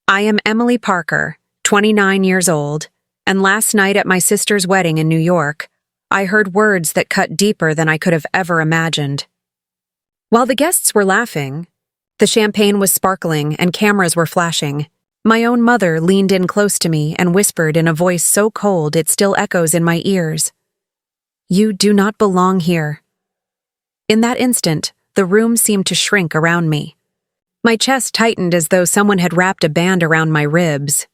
I am Emily Parker, 29 years old, and last night at my sister's wedding in New York, I heard words that cut deeper than I could have ever imagined. While the guests were laughing, the champagne was sparkling and cameras were flashing, my own mother leaned in close to me and whispered in a voice so cold it still echoes in my ears, "You do not belong here." In that instant, the room seemed to shrink around me. My chest tightened as though someone had wrapped a band around my ribs.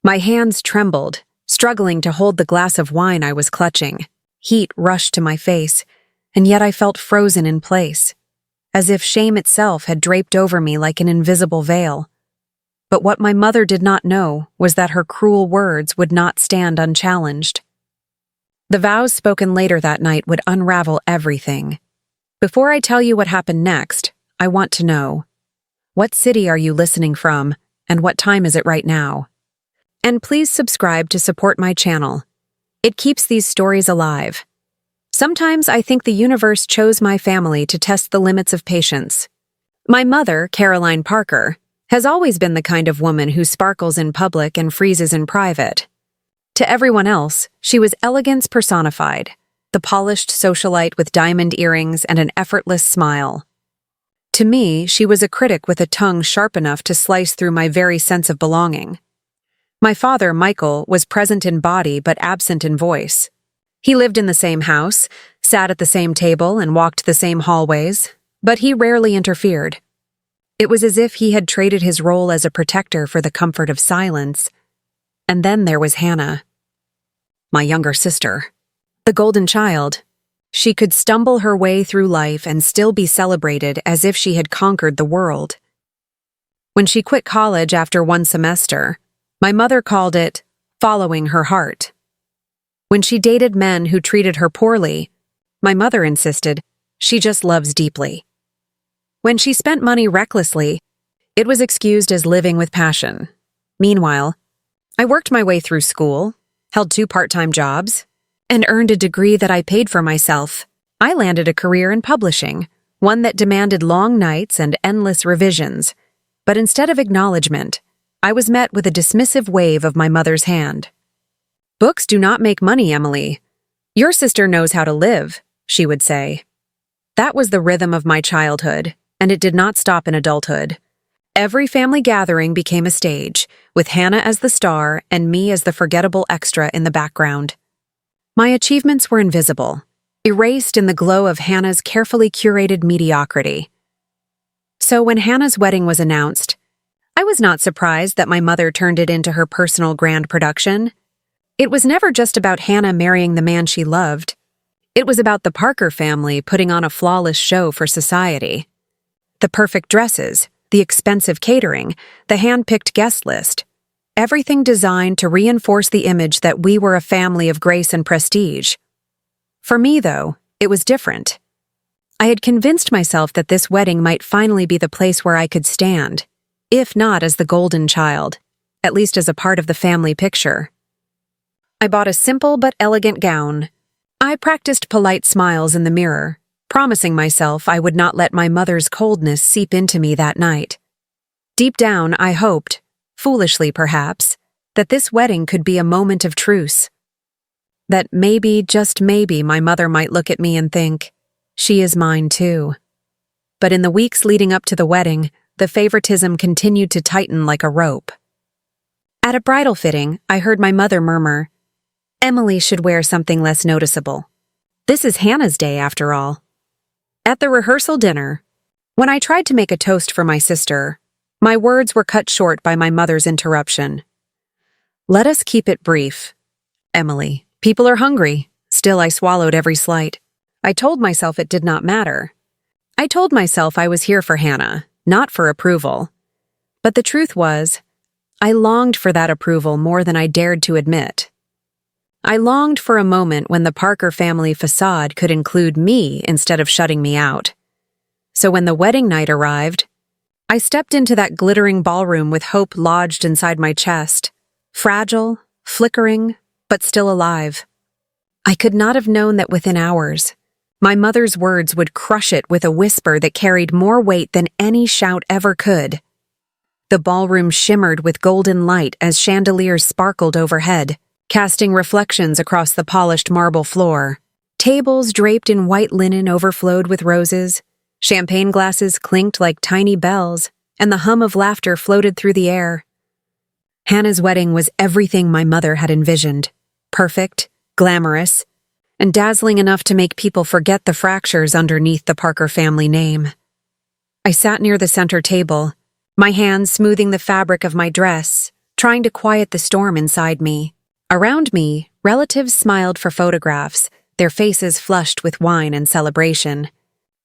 My hands trembled, struggling to hold the glass of wine I was clutching. Heat rushed to my face, and yet I felt frozen in place, as if shame itself had draped over me like an invisible veil. But what my mother did not know was that her cruel words would not stand unchallenged. The vows spoken later that night would unravel everything. Before I tell you what happened next, I want to know, what city are you listening from, and what time is it right now? And please subscribe to support my channel. It keeps these stories alive. Sometimes I think the universe chose my family to test the limits of patience. My mother, Caroline Parker, has always been the kind of woman who sparkles in public and freezes in private. To everyone else, she was elegance personified, the polished socialite with diamond earrings and an effortless smile. To me, she was a critic with a tongue sharp enough to slice through my very sense of belonging. My father, Michael, was present in body but absent in voice. He lived in the same house, sat at the same table, and walked the same hallways, but he rarely interfered. It was as if he had traded his role as a protector for the comfort of silence. And then there was Hannah, my younger sister, the golden child. She could stumble her way through life and still be celebrated as if she had conquered the world. When she quit college after one semester, my mother called it following her heart. When she dated men who treated her poorly, my mother insisted she just loves deeply. When she spent money recklessly, it was excused as living with passion. Meanwhile, I worked my way through school, held 2 part-time jobs, and earned a degree that I paid for myself. I landed a career in publishing, one that demanded long nights and endless revisions. But instead of acknowledgement, I was met with a dismissive wave of my mother's hand. "Books do not make money, Emily. Your sister knows how to live," she would say. That was the rhythm of my childhood, and it did not stop in adulthood. Every family gathering became a stage, with Hannah as the star and me as the forgettable extra in the background. My achievements were invisible, erased in the glow of Hannah's carefully curated mediocrity. So when Hannah's wedding was announced, I was not surprised that my mother turned it into her personal grand production. It was never just about Hannah marrying the man she loved. It was about the Parker family putting on a flawless show for society. The perfect dresses, the expensive catering, the hand-picked guest list. Everything designed to reinforce the image that we were a family of grace and prestige. For me, though, it was different. I had convinced myself that this wedding might finally be the place where I could stand, if not as the golden child, at least as a part of the family picture. I bought a simple but elegant gown. I practiced polite smiles in the mirror, promising myself I would not let my mother's coldness seep into me that night. Deep down, I hoped, foolishly perhaps, that this wedding could be a moment of truce. That maybe, just maybe, my mother might look at me and think, she is mine too. But in the weeks leading up to the wedding, the favoritism continued to tighten like a rope. At a bridal fitting, I heard my mother murmur, "Emily should wear something less noticeable. This is Hannah's day, after all." At the rehearsal dinner, when I tried to make a toast for my sister, my words were cut short by my mother's interruption. "Let us keep it brief. Emily, people are hungry." Still, I swallowed every slight. I told myself it did not matter. I told myself I was here for Hannah, not for approval. But the truth was, I longed for that approval more than I dared to admit. I longed for a moment when the Parker family facade could include me instead of shutting me out. So when the wedding night arrived, I stepped into that glittering ballroom with hope lodged inside my chest, fragile, flickering, but still alive. I could not have known that within hours, my mother's words would crush it with a whisper that carried more weight than any shout ever could. The ballroom shimmered with golden light as chandeliers sparkled overhead, casting reflections across the polished marble floor. Tables draped in white linen overflowed with roses. Champagne glasses clinked like tiny bells, and the hum of laughter floated through the air. Hannah's wedding was everything my mother had envisioned. Perfect, glamorous, and dazzling enough to make people forget the fractures underneath the Parker family name. I sat near the center table, my hands smoothing the fabric of my dress, trying to quiet the storm inside me. Around me, relatives smiled for photographs, their faces flushed with wine and celebration.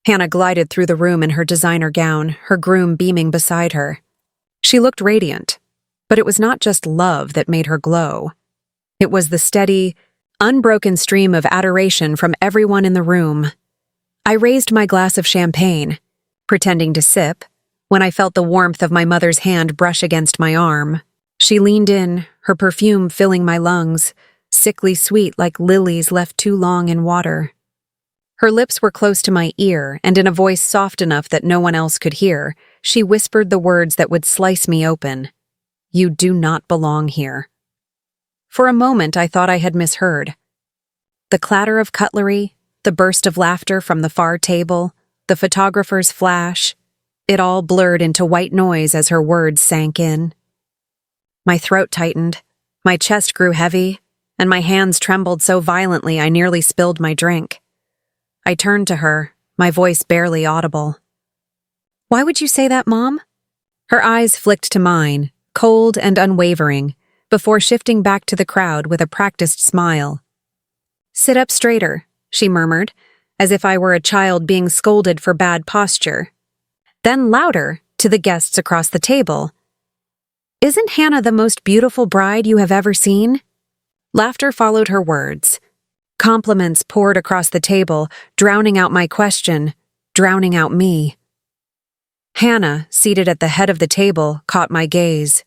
Hannah glided through the room in her designer gown, her groom beaming beside her. She looked radiant, but it was not just love that made her glow. It was the steady, unbroken stream of adoration from everyone in the room. I raised my glass of champagne, pretending to sip, when I felt the warmth of my mother's hand brush against my arm. She leaned in, her perfume filling my lungs, sickly sweet like lilies left too long in water. Her lips were close to my ear, and in a voice soft enough that no one else could hear, she whispered the words that would slice me open. "You do not belong here." For a moment, I thought I had misheard. The clatter of cutlery, the burst of laughter from the far table, the photographer's flash, it all blurred into white noise as her words sank in. My throat tightened, my chest grew heavy, and my hands trembled so violently I nearly spilled my drink. I turned to her, my voice barely audible. "Why would you say that, Mom?" Her eyes flicked to mine, cold and unwavering, before shifting back to the crowd with a practiced smile. "Sit up straighter," she murmured, as if I were a child being scolded for bad posture. Then louder, to the guests across the table. "Isn't Hannah the most beautiful bride you have ever seen?" Laughter followed her words. Compliments poured across the table, drowning out my question, drowning out me. Hannah, seated at the head of the table, caught my gaze.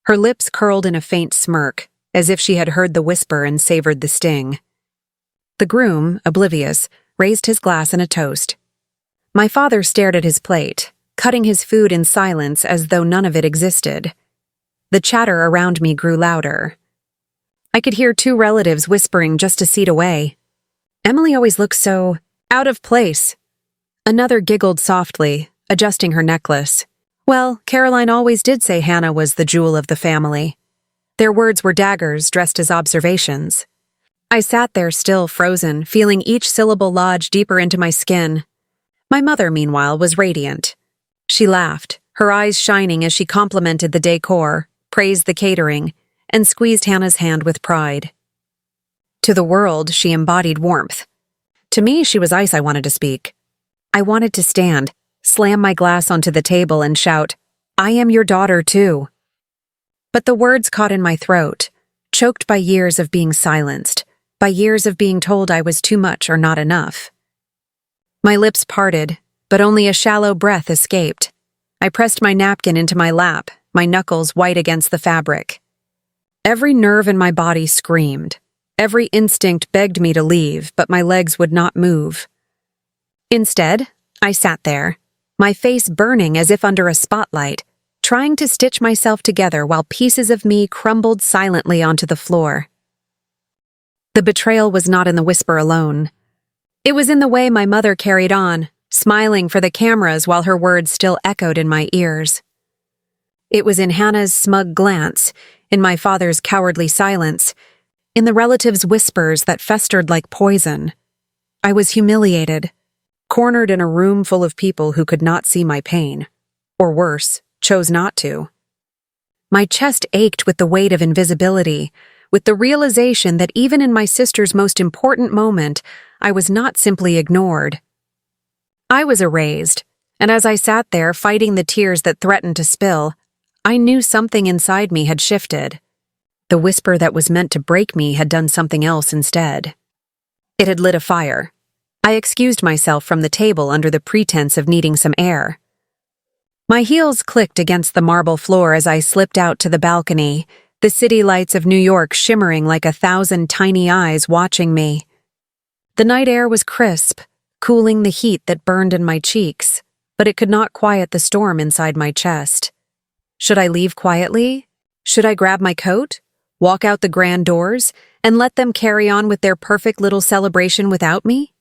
Her lips curled in a faint smirk, as if she had heard the whisper and savored the sting. The groom, oblivious, raised his glass in a toast. My father stared at his plate, cutting his food in silence as though none of it existed. The chatter around me grew louder. I could hear two relatives whispering just a seat away. "Emily always looks so out of place." Another giggled softly, adjusting her necklace. Well, Caroline always did say Hannah was the jewel of the family. Their words were daggers dressed as observations. I sat there still frozen, feeling each syllable lodge deeper into my skin. My mother, meanwhile, was radiant. She laughed, her eyes shining as she complimented the decor, praised the catering, and squeezed Hannah's hand with pride. To the world, she embodied warmth. To me, she was ice I wanted to speak. I wanted to stand, slam my glass onto the table and shout, "I am your daughter, too." But the words caught in my throat, choked by years of being silenced, by years of being told I was too much or not enough. My lips parted, but only a shallow breath escaped. I pressed my napkin into my lap, my knuckles white against the fabric. Every nerve in my body screamed. Every instinct begged me to leave, but my legs would not move. Instead, I sat there, my face burning as if under a spotlight, trying to stitch myself together while pieces of me crumbled silently onto the floor. The betrayal was not in the whisper alone. It was in the way my mother carried on, smiling for the cameras while her words still echoed in my ears. It was in Hannah's smug glance, in my father's cowardly silence, in the relatives' whispers that festered like poison. I was humiliated, cornered in a room full of people who could not see my pain, or worse, chose not to. My chest ached with the weight of invisibility, with the realization that even in my sister's most important moment, I was not simply ignored. I was erased, and as I sat there fighting the tears that threatened to spill, I knew something inside me had shifted. The whisper that was meant to break me had done something else instead. It had lit a fire. I excused myself from the table under the pretense of needing some air. My heels clicked against the marble floor as I slipped out to the balcony, the city lights of New York shimmering like 1,000 tiny eyes watching me. The night air was crisp, cooling the heat that burned in my cheeks, but it could not quiet the storm inside my chest. Should I leave quietly? Should I grab my coat, walk out the grand doors, and let them carry on with their perfect little celebration without me?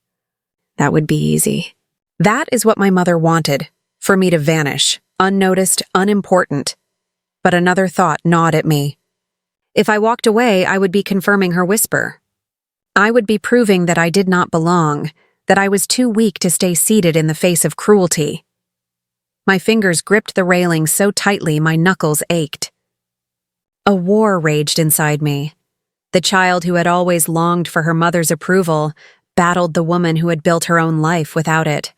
That would be easy. That is what my mother wanted, for me to vanish, unnoticed, unimportant. But another thought gnawed at me. If I walked away, I would be confirming her whisper. I would be proving that I did not belong, that I was too weak to stay seated in the face of cruelty. My fingers gripped the railing so tightly my knuckles ached. A war raged inside me. The child who had always longed for her mother's approval battled the woman who had built her own life without it.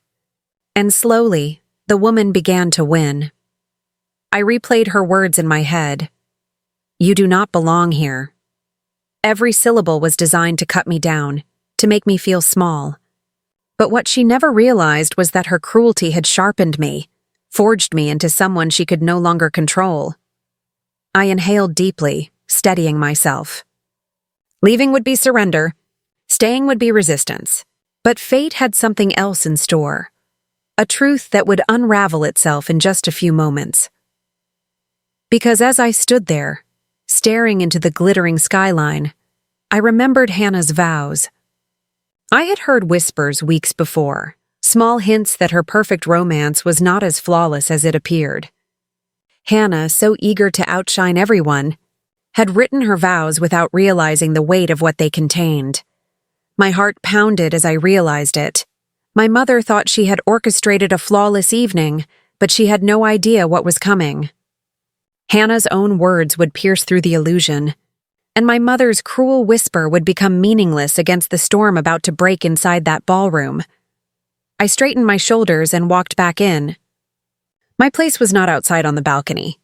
And slowly, the woman began to win. I replayed her words in my head. You do not belong here. Every syllable was designed to cut me down, to make me feel small. But what she never realized was that her cruelty had sharpened me, forged me into someone she could no longer control. I inhaled deeply, steadying myself. Leaving would be surrender. Staying would be resistance. But fate had something else in store. A truth that would unravel itself in just a few moments. Because as I stood there, staring into the glittering skyline, I remembered Hannah's vows. I had heard whispers weeks before, small hints that her perfect romance was not as flawless as it appeared. Hannah, so eager to outshine everyone, had written her vows without realizing the weight of what they contained. My heart pounded as I realized it. My mother thought she had orchestrated a flawless evening, but she had no idea what was coming. Hannah's own words would pierce through the illusion, and my mother's cruel whisper would become meaningless against the storm about to break inside that ballroom. I straightened my shoulders and walked back in. My place was not outside on the balcony.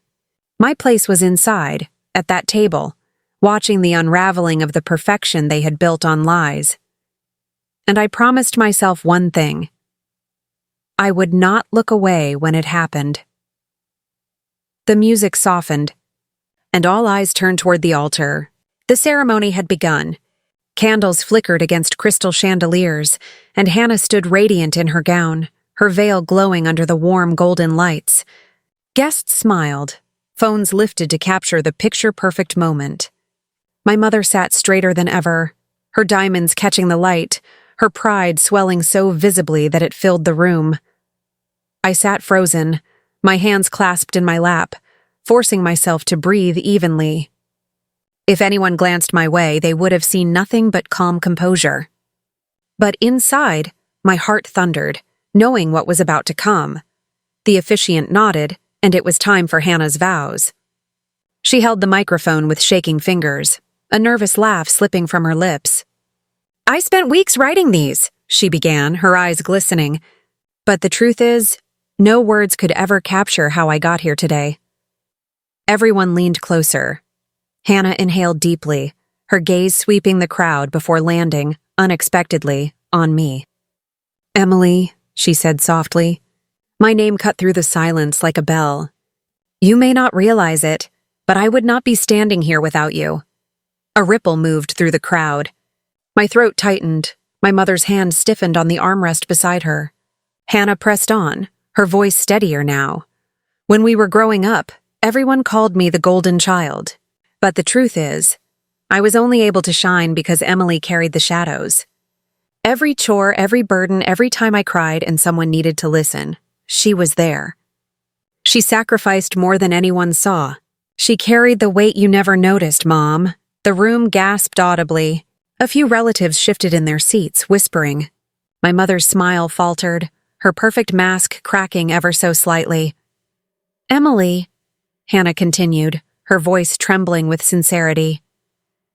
My place was inside, at that table, watching the unraveling of the perfection they had built on lies. And I promised myself one thing. I would not look away when it happened. The music softened, and all eyes turned toward the altar. The ceremony had begun. Candles flickered against crystal chandeliers, and Hannah stood radiant in her gown, her veil glowing under the warm golden lights. Guests smiled, phones lifted to capture the picture-perfect moment. My mother sat straighter than ever, her diamonds catching the light, her pride swelling so visibly that it filled the room. I sat frozen, my hands clasped in my lap, forcing myself to breathe evenly. If anyone glanced my way, they would have seen nothing but calm composure. But inside, my heart thundered, knowing what was about to come. The officiant nodded, and it was time for Hannah's vows. She held the microphone with shaking fingers, a nervous laugh slipping from her lips. I spent weeks writing these, she began, her eyes glistening. But the truth is, no words could ever capture how I got here today. Everyone leaned closer. Hannah inhaled deeply, her gaze sweeping the crowd before landing, unexpectedly, on me. Emily, she said softly. My name cut through the silence like a bell. You may not realize it, but I would not be standing here without you. A ripple moved through the crowd. My throat tightened, my mother's hand stiffened on the armrest beside her. Hannah pressed on, her voice steadier now. When we were growing up, everyone called me the golden child. But the truth is, I was only able to shine because Emily carried the shadows. Every chore, every burden, every time I cried and someone needed to listen, she was there. She sacrificed more than anyone saw. She carried the weight you never noticed, Mom. The room gasped audibly. A few relatives shifted in their seats, whispering. My mother's smile faltered, her perfect mask cracking ever so slightly. Emily, Hannah continued, her voice trembling with sincerity.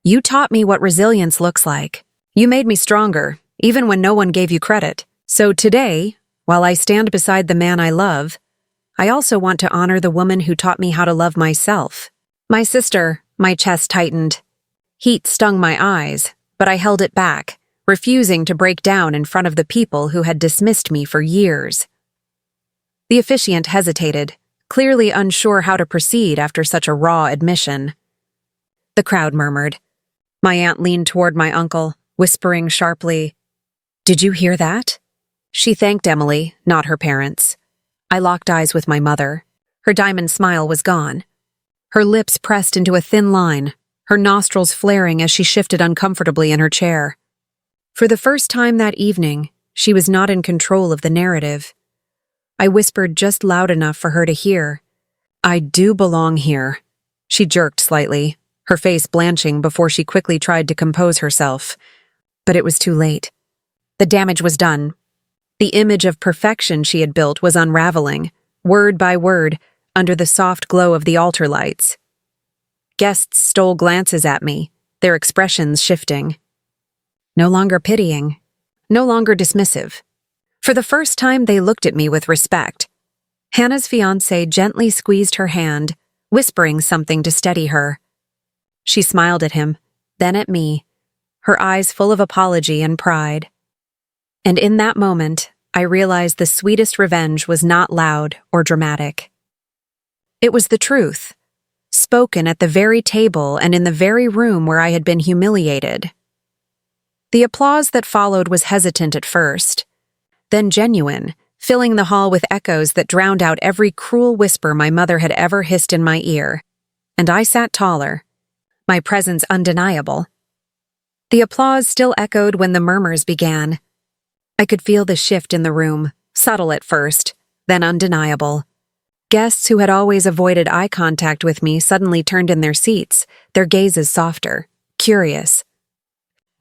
You taught me what resilience looks like. You made me stronger, even when no one gave you credit. So today, while I stand beside the man I love, I also want to honor the woman who taught me how to love myself. My sister, my chest tightened. Heat stung my eyes, but I held it back, refusing to break down in front of the people who had dismissed me for years. The officiant hesitated, clearly unsure how to proceed after such a raw admission. The crowd murmured. My aunt leaned toward my uncle, whispering sharply, Did you hear that? She thanked Emily, not her parents. I locked eyes with my mother. Her diamond smile was gone. Her lips pressed into a thin line, her nostrils flaring as she shifted uncomfortably in her chair. For the first time that evening, she was not in control of the narrative. I whispered just loud enough for her to hear. "I do belong here." She jerked slightly, her face blanching before she quickly tried to compose herself. But it was too late. The damage was done. The image of perfection she had built was unraveling, word by word, under the soft glow of the altar lights. Guests stole glances at me, their expressions shifting. No longer pitying, no longer dismissive. For the first time, they looked at me with respect. Hannah's fiancé gently squeezed her hand, whispering something to steady her. She smiled at him, then at me, her eyes full of apology and pride. And in that moment, I realized the sweetest revenge was not loud or dramatic. It was the truth, spoken at the very table and in the very room where I had been humiliated. The applause that followed was hesitant at first, then genuine, filling the hall with echoes that drowned out every cruel whisper my mother had ever hissed in my ear. And I sat taller, my presence undeniable. The applause still echoed when the murmurs began. I could feel the shift in the room, subtle at first, then undeniable. Guests who had always avoided eye contact with me suddenly turned in their seats, their gazes softer, curious.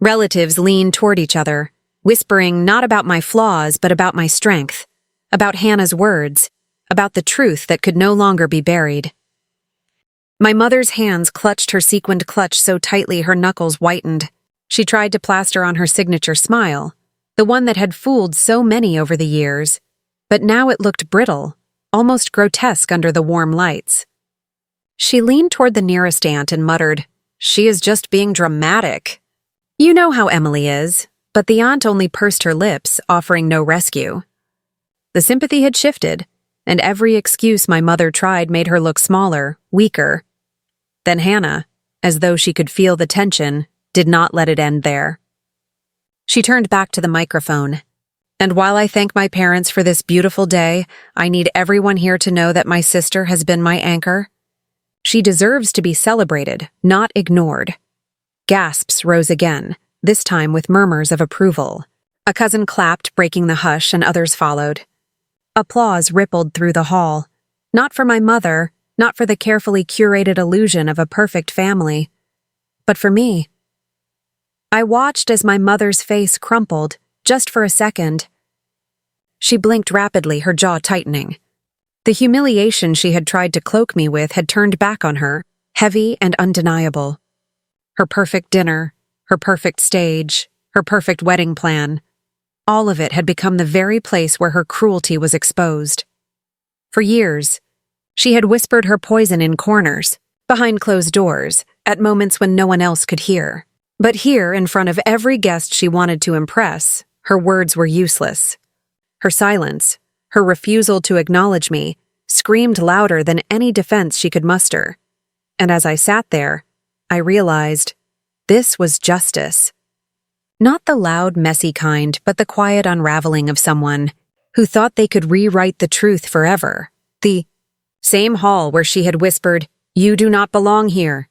Relatives leaned toward each other, whispering not about my flaws but about my strength, about Hannah's words, about the truth that could no longer be buried. My mother's hands clutched her sequined clutch so tightly her knuckles whitened. She tried to plaster on her signature smile, the one that had fooled so many over the years, but now it looked brittle, almost grotesque under the warm lights. She leaned toward the nearest aunt and muttered, "She is just being dramatic." You know how Emily is, but the aunt only pursed her lips, offering no rescue. The sympathy had shifted, and every excuse my mother tried made her look smaller, weaker. Then Hannah, as though she could feel the tension, did not let it end there. She turned back to the microphone. "And while I thank my parents for this beautiful day, I need everyone here to know that my sister has been my anchor. She deserves to be celebrated, not ignored." Gasps rose again, this time with murmurs of approval. A cousin clapped, breaking the hush, and others followed. Applause rippled through the hall, not for my mother, not for the carefully curated illusion of a perfect family, but for me. I watched as my mother's face crumpled, just for a second. She blinked rapidly, her jaw tightening. The humiliation she had tried to cloak me with had turned back on her, heavy and undeniable. Her perfect dinner, her perfect stage, her perfect wedding plan. All of it had become the very place where her cruelty was exposed. For years, she had whispered her poison in corners, behind closed doors, at moments when no one else could hear. But here, in front of every guest she wanted to impress, her words were useless. Her silence, her refusal to acknowledge me, screamed louder than any defense she could muster. And as I sat there, I realized this was justice. Not the loud, messy kind, but the quiet unraveling of someone who thought they could rewrite the truth forever. The same hall where she had whispered, "You do not belong here,"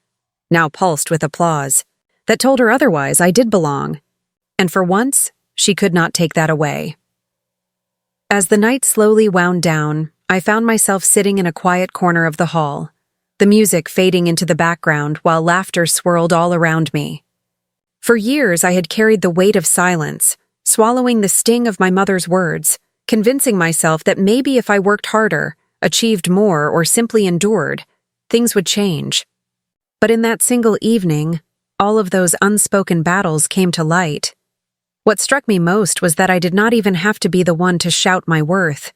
now pulsed with applause, that told her otherwise I did belong. And for once, she could not take that away. As the night slowly wound down, I found myself sitting in a quiet corner of the hall, the music fading into the background while laughter swirled all around me. For years, I had carried the weight of silence, swallowing the sting of my mother's words, convincing myself that maybe if I worked harder, achieved more, or simply endured, things would change. But in that single evening, all of those unspoken battles came to light. What struck me most was that I did not even have to be the one to shout my worth.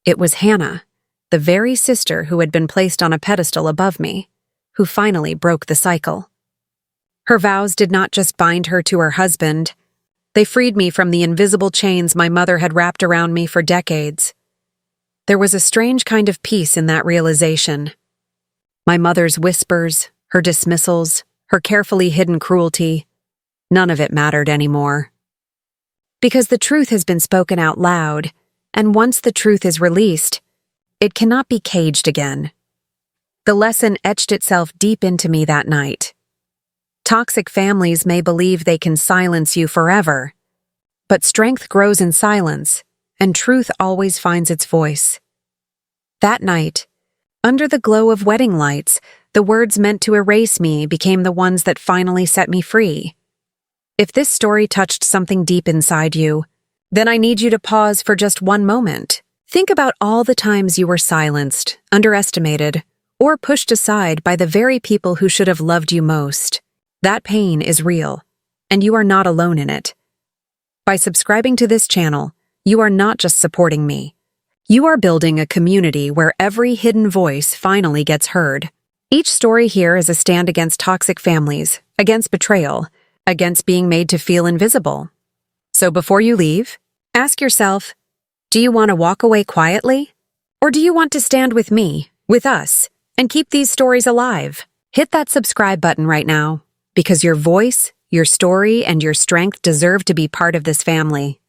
It was Hannah, the very sister who had been placed on a pedestal above me, who finally broke the cycle. Her vows did not just bind her to her husband. They freed me from the invisible chains my mother had wrapped around me for decades. There was a strange kind of peace in that realization. My mother's whispers, her dismissals, her carefully hidden cruelty, none of it mattered anymore. Because the truth has been spoken out loud, and once the truth is released, It cannot be caged again. The lesson etched itself deep into me that night. Toxic families may believe they can silence you forever, but strength grows in silence, and truth always finds its voice. That night, under the glow of wedding lights, the words meant to erase me became the ones that finally set me free. If this story touched something deep inside you, then I need you to pause for just one moment. Think about all the times you were silenced, underestimated, or pushed aside by the very people who should have loved you most. That pain is real, and you are not alone in it. By subscribing to this channel, you are not just supporting me. You are building a community where every hidden voice finally gets heard. Each story here is a stand against toxic families, against betrayal, against being made to feel invisible. So before you leave, ask yourself, do you want to walk away quietly? Or do you want to stand with me, with us, and keep these stories alive? Hit that subscribe button right now, because your voice, your story, and your strength deserve to be part of this family.